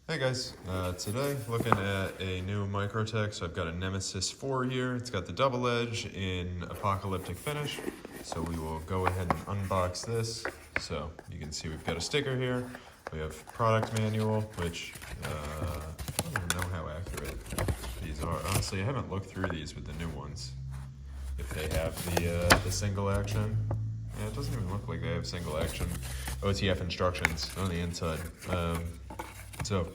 Hey guys, today looking at a new Microtech. So I've got a Nemesis 4 here. It's got the double edge in apocalyptic finish. So we will go ahead and unbox this. So you can see we've got a sticker here. We have product manual, which I don't even know how accurate these are. Honestly, I haven't looked through these with the new ones. If they have the single action. Yeah, it doesn't even look like they have single action OTF instructions on the inside. So,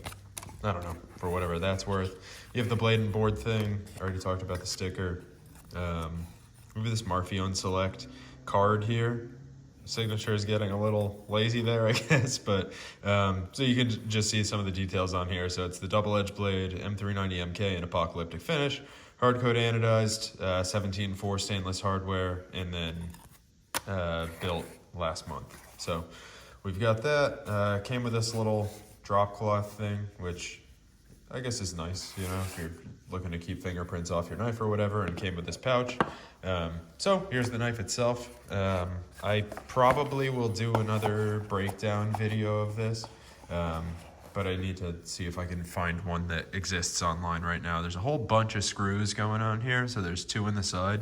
I don't know, for whatever that's worth. You have the blade and board thing. I already talked about the sticker. Maybe this Marfion Select card here. Signature is getting a little lazy there, I guess. But so you can just see some of the details on here. So it's the double edge blade, M390 MK in apocalyptic finish, hard coat anodized, 17.4 stainless hardware, and then built last month. So we've got that. Came with this little drop cloth thing, which I guess is nice, you know, if you're looking to keep fingerprints off your knife or whatever, and came with this pouch. So here's the knife itself. I probably will do another breakdown video of this, but I need to see if I can find one that exists online right now. There's a whole bunch of screws going on here, so there's two in the side.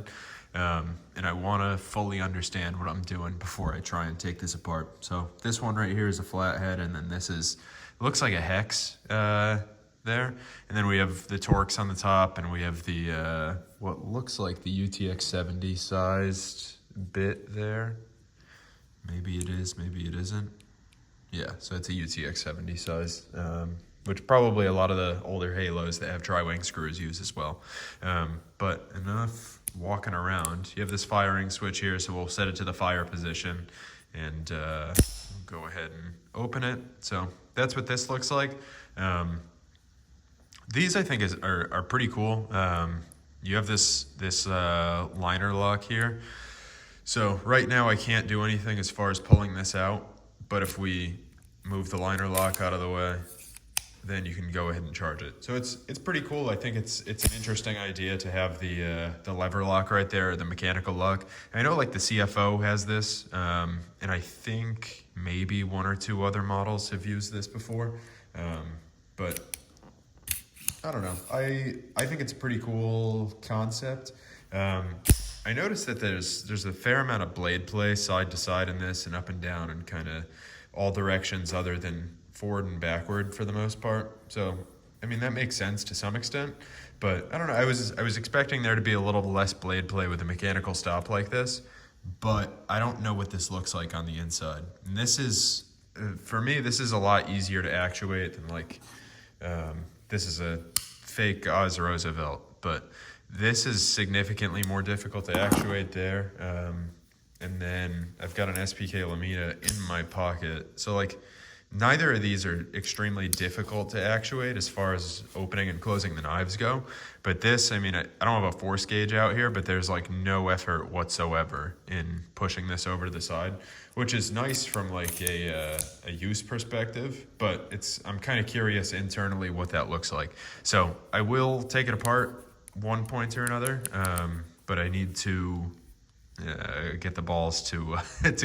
And I want to fully understand what I'm doing before I try and take this apart. So this one right here is a flathead, and then this is, it looks like a hex there. And then we have the Torx on the top, and we have the, what looks like the UTX 70 sized bit there. Maybe it is, maybe it isn't. Yeah, so it's a UTX 70 size, which probably a lot of the older Halos that have tri-wing screws use as well. But enough walking around. You have this firing switch here, so we'll set it to the fire position and go ahead and open it. So that's what this looks like. These I think are pretty cool. You have this liner lock here. So right now I can't do anything as far as pulling this out, but if we move the liner lock out of the way, then you can go ahead and charge it. So it's pretty cool. I think it's an interesting idea to have the lever lock right there, the mechanical lock. I know like the CFO has this, and I think maybe one or two other models have used this before, but I don't know. I think it's a pretty cool concept. I noticed that there's a fair amount of blade play side to side in this and up and down and kind of all directions other than forward and backward for the most part. So, I mean, that makes sense to some extent, but I don't know. I was expecting there to be a little less blade play with a mechanical stop like this, but I don't know what this looks like on the inside. And this is, for me, this is a lot easier to actuate than like, this is a fake Oz Roosevelt, but this is significantly more difficult to actuate there. And then I've got an SPK Lamita in my pocket. So like, neither of these are extremely difficult to actuate as far as opening and closing the knives go. But this, I mean, I don't have a force gauge out here, but there's like no effort whatsoever in pushing this over to the side, which is nice from like a use perspective, but I'm kind of curious internally what that looks like. So I will take it apart one point or another, but I need to get the balls to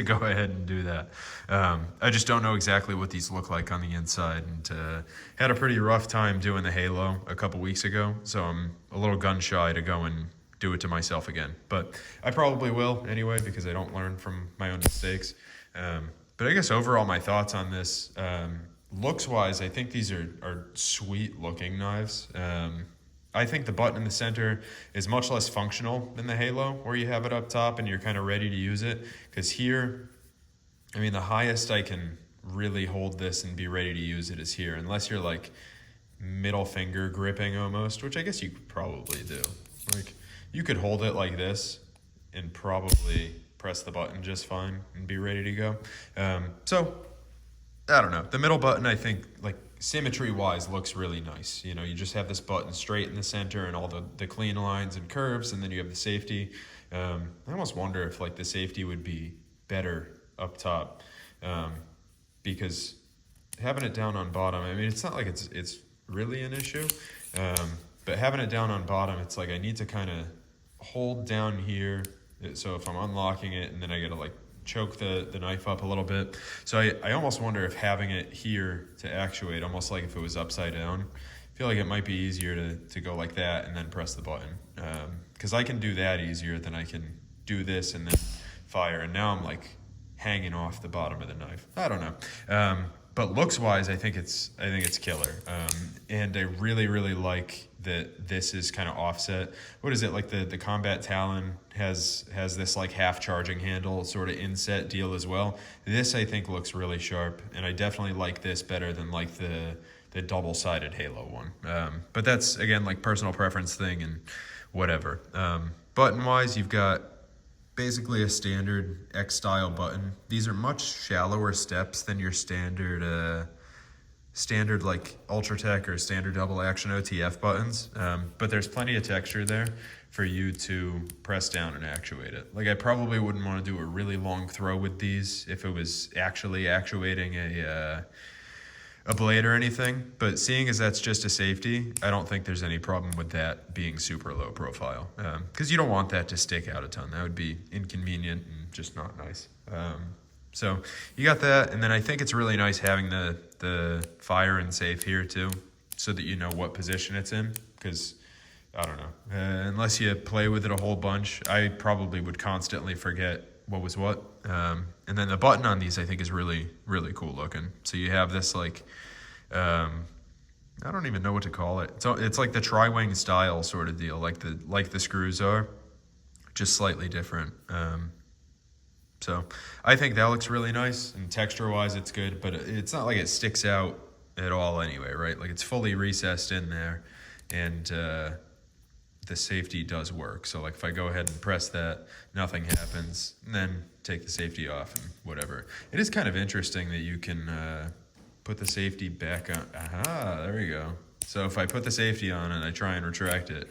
go ahead and do that. I just don't know exactly what these look like on the inside, and had a pretty rough time doing the Halo a couple weeks ago, so I'm a little gun shy to go and do it to myself again. But I probably will anyway, because I don't learn from my own mistakes. But I guess overall my thoughts on this, looks wise, I think these are sweet looking knives. I think the button in the center is much less functional than the Halo, where you have it up top and you're kind of ready to use it. Because here, I mean, the highest I can really hold this and be ready to use it is here, unless you're like middle finger gripping almost, which I guess you could probably do. Like, you could hold it like this and probably press the button just fine and be ready to go. So, I don't know. The middle button, I think, like, symmetry-wise looks really nice. You know, you just have this button straight in the center and all the clean lines and curves, and then you have the safety. I almost wonder if, like, the safety would be better up top, because having it down on bottom, I mean, it's not like it's really an issue, but having it down on bottom, it's like I need to kind of hold down here, so if I'm unlocking it and then I gotta, like, choke the knife up a little bit. So I almost wonder if having it here to actuate, almost like if it was upside down, I feel like it might be easier to go like that and then press the button. Because I can do that easier than I can do this and then fire. And now I'm like hanging off the bottom of the knife. I don't know. But looks wise, I think it's killer. And I really like that this is kind of offset. What is it, like the Combat Talon has this like half charging handle sort of inset deal as well. This I think looks really sharp, and I definitely like this better than like the double-sided Halo one. But that's again like personal preference thing and whatever. Button wise, you've got basically a standard X style button. These are much shallower steps than your standard like Ultratech or standard double action OTF buttons. But there's plenty of texture there for you to press down and actuate it. Like I probably wouldn't want to do a really long throw with these if it was actually actuating a blade or anything, but seeing as that's just a safety, I don't think there's any problem with that being super low profile, because you don't want that to stick out a ton. That would be inconvenient and just not nice. So you got that, and then I think it's really nice having the fire and safe here too, so that you know what position it's in, because I don't know, unless you play with it a whole bunch, I probably would constantly forget what was what. And then the button on these I think is really cool looking. So you have this like I don't even know what to call it. It's like the tri-wing style sort of deal, like the screws are, just slightly different. So I think that looks really nice, and texture wise it's good, but it's not like it sticks out at all anyway, right? Like it's fully recessed in there, and the safety does work. So like if I go ahead and press that, nothing happens, and then take the safety off and whatever. It is kind of interesting that you can put the safety back on. Aha, there we go. So if I put the safety on and I try and retract it,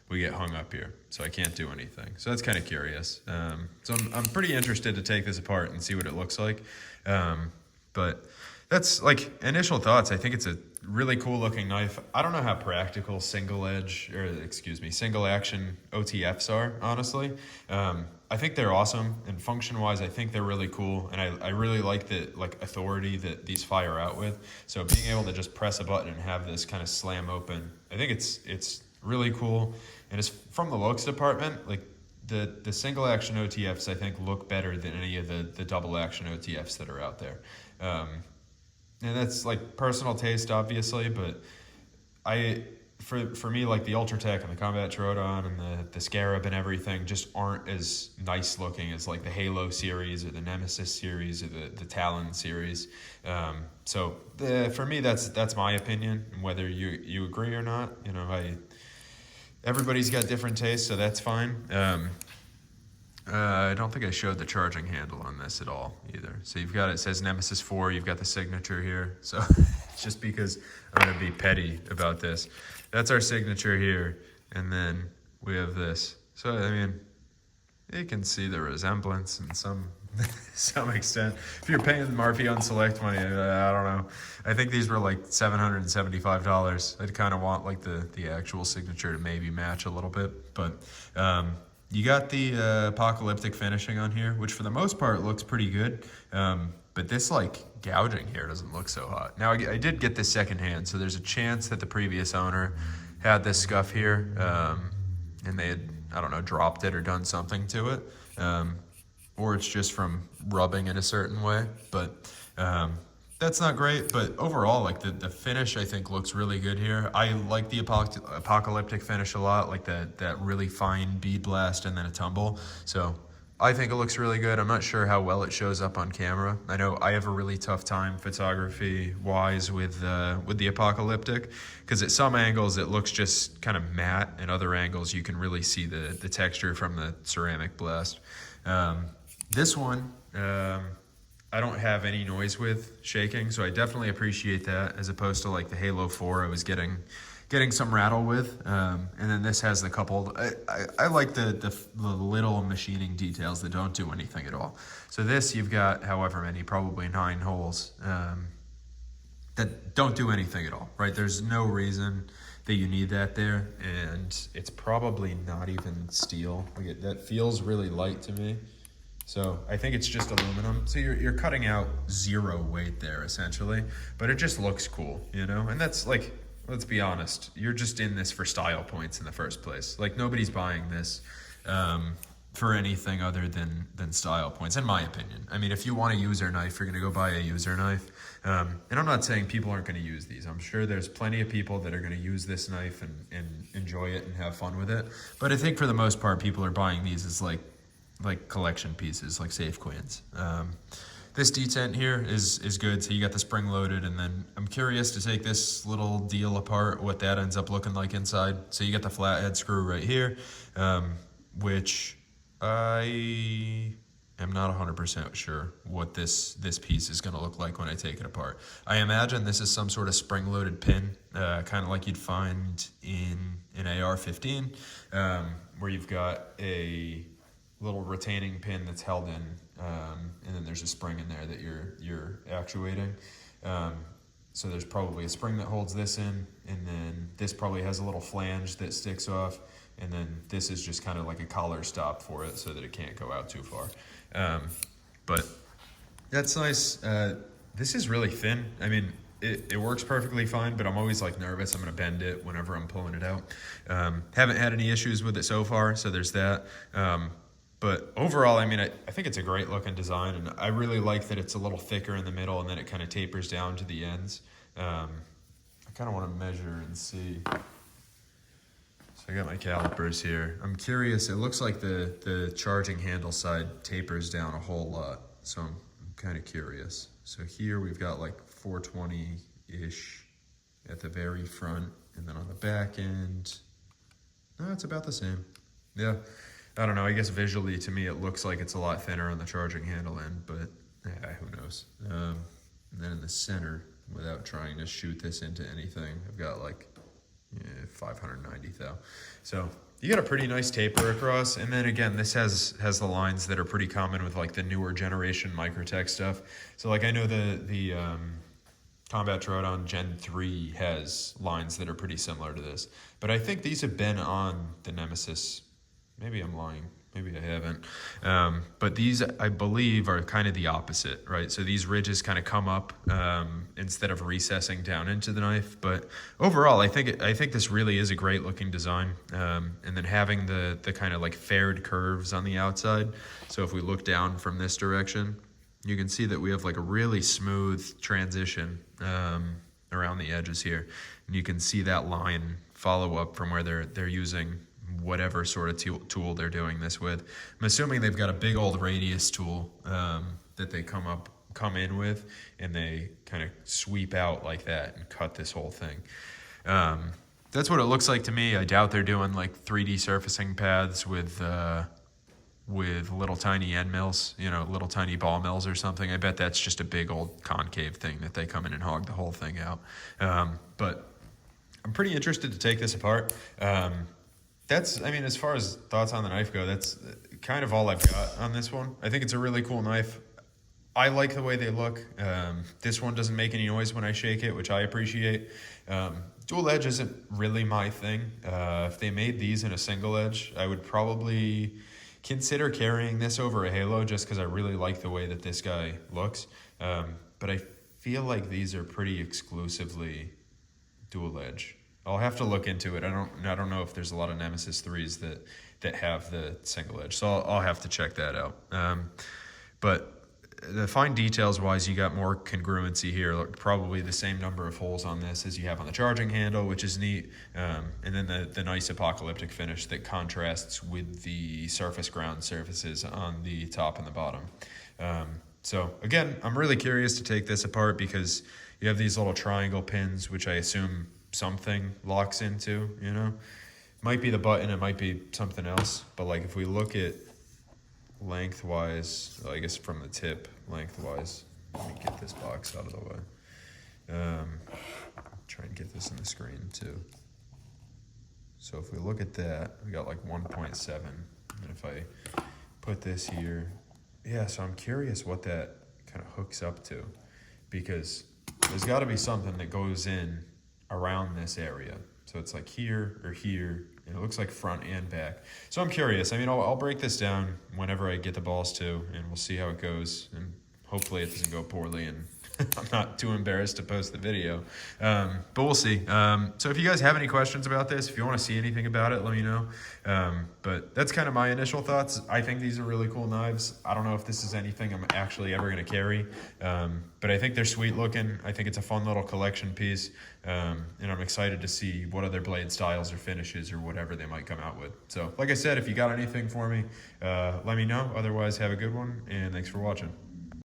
we get hung up here. So I can't do anything. So that's kind of curious. So I'm pretty interested to take this apart and see what it looks like. But that's like initial thoughts. I think it's a really cool looking knife. I don't know how practical single action OTFs are, honestly. I think they're awesome, and function wise I think they're really cool, and I really like the like authority that these fire out with. So being able to just press a button and have this kind of slam open, I think it's really cool. And it's from the looks department, like the single action OTFs I think look better than any of the double action OTFs that are out there. And that's like personal taste, obviously, but for me, like the Ultratech and the Combat Teardown and the Scarab and everything just aren't as nice looking as like the Halo series or the Nemesis series or the Talon series. So for me, that's my opinion, and whether you agree or not, you know, everybody's got different tastes, so that's fine. I don't think I showed the charging handle on this at all either. So it says Nemesis 4, you've got the signature here. So just because I'm going to be petty about this. That's our signature here, and then we have this. So, I mean, you can see the resemblance in some extent. If you're paying Marfy on Select money, I don't know. I think these were like $775. I'd kind of want like the actual signature to maybe match a little bit, but you got the apocalyptic finishing on here, which for the most part looks pretty good. But this like gouging here doesn't look so hot. Now I did get this secondhand, so there's a chance that the previous owner had this scuff here, and they had, I don't know, dropped it or done something to it. Or it's just from rubbing in a certain way, but that's not great. But overall, like the finish I think looks really good here. I like the apocalyptic finish a lot, like that really fine bead blast and then a tumble. So I think it looks really good. I'm not sure how well it shows up on camera. I know I have a really tough time photography wise with the apocalyptic, because at some angles it looks just kind of matte, and other angles you can really see the texture from the ceramic blast. This one, I don't have any noise with shaking, so I definitely appreciate that, as opposed to like the Halo 4 I was getting some rattle with. And then this has the coupled, I like the little machining details that don't do anything at all. So this, you've got however many, probably 9 holes that don't do anything at all, right? There's no reason that you need that there, and it's probably not even steel. Like that feels really light to me. So I think it's just aluminum. So you're cutting out zero weight there essentially, but it just looks cool, you know? And that's like, let's be honest, you're just in this for style points in the first place. Like nobody's buying this for anything other than style points, in my opinion. I mean, if you want a user knife, you're gonna go buy a user knife. And I'm not saying people aren't gonna use these. I'm sure there's plenty of people that are gonna use this knife and enjoy it and have fun with it. But I think for the most part, people are buying these as like collection pieces, like safe queens. This detent here is good. So you got the spring loaded, and then I'm curious to take this little deal apart, what that ends up looking like inside. So you got the flathead screw right here, which I am not 100% sure what this piece is gonna look like when I take it apart. I imagine this is some sort of spring loaded pin, kind of like you'd find in an AR-15, where you've got a little retaining pin that's held in, and then there's a spring in there that you're actuating. So there's probably a spring that holds this in, and then this probably has a little flange that sticks off, and then this is just kind of like a collar stop for it so that it can't go out too far. But that's nice. This is really thin. I mean, it works perfectly fine, but I'm always like nervous. I'm gonna bend it whenever I'm pulling it out. Haven't had any issues with it so far, so there's that. But overall, I mean, I think it's a great looking design, and I really like that it's a little thicker in the middle and then it kind of tapers down to the ends. I kind of want to measure and see. So I got my calipers here. I'm curious, it looks like the charging handle side tapers down a whole lot. So I'm kind of curious. So here we've got like 420-ish at the very front, and then on the back end, no, it's about the same. Yeah. I don't know, I guess visually to me it looks like it's a lot thinner on the charging handle end, but who knows. And then in the center, without trying to shoot this into anything, I've got like 590 thou. So you got a pretty nice taper across, and then again, this has the lines that are pretty common with like the newer generation Microtech stuff. So like I know the Combat Teardown Gen 3 has lines that are pretty similar to this, but I think these have been on the Nemesis. Maybe I'm lying, maybe I haven't. But these, I believe, are kind of the opposite, right? So these ridges kind of come up instead of recessing down into the knife. But overall, I think this really is a great looking design. And then having the kind of like faired curves on the outside. So if we look down from this direction, you can see that we have like a really smooth transition around the edges here. And you can see that line follow up from where they're using whatever sort of tool they're doing this with. I'm assuming they've got a big old radius tool that they come in with, and they kind of sweep out like that and cut this whole thing. That's what it looks like to me. I doubt they're doing like 3D surfacing paths with little tiny end mills, little tiny ball mills or something. I bet that's just a big old concave thing that they come in and hog the whole thing out. But I'm pretty interested to take this apart. As far as thoughts on the knife go, that's kind of all I've got on this one. I think it's a really cool knife. I like the way they look. This one doesn't make any noise when I shake it, which I appreciate. Dual edge isn't really my thing. If they made these in a single edge, I would probably consider carrying this over a Halo just because I really like the way that this guy looks. But I feel like these are pretty exclusively dual edge. I'll have to look into it. I don't know if there's a lot of Nemesis 3s that have the single edge, so I'll have to check that out. But the fine details wise, you got more congruency here. Probably the same number of holes on this as you have on the charging handle, which is neat. And then the nice apocalyptic finish that contrasts with the surface ground surfaces on the top and the bottom. So again, I'm really curious to take this apart because you have these little triangle pins, which I assume something locks into, might be the button, it might be something else, but like if we look at lengthwise, I guess from the tip lengthwise, let me get this box out of the way. Try and get this in the screen too. So if we look at that, we got like 1.7, and if I put this here, so I'm curious what that kind of hooks up to, because there's got to be something that goes in around this area. So it's like here or here, and it looks like front and back. So I'm curious. I mean, I'll break this down whenever I get the balls to, and we'll see how it goes. And hopefully it doesn't go poorly, and I'm not too embarrassed to post the video. But we'll see. So if you guys have any questions about this, if you want to see anything about it, let me know. But that's kind of my initial thoughts. I think these are really cool knives. I don't know if this is anything I'm actually ever going to carry, but I think they're sweet looking. I think it's a fun little collection piece, and I'm excited to see what other blade styles or finishes or whatever they might come out with. So like I said, if you got anything for me, let me know. Otherwise, have a good one, and thanks for watching.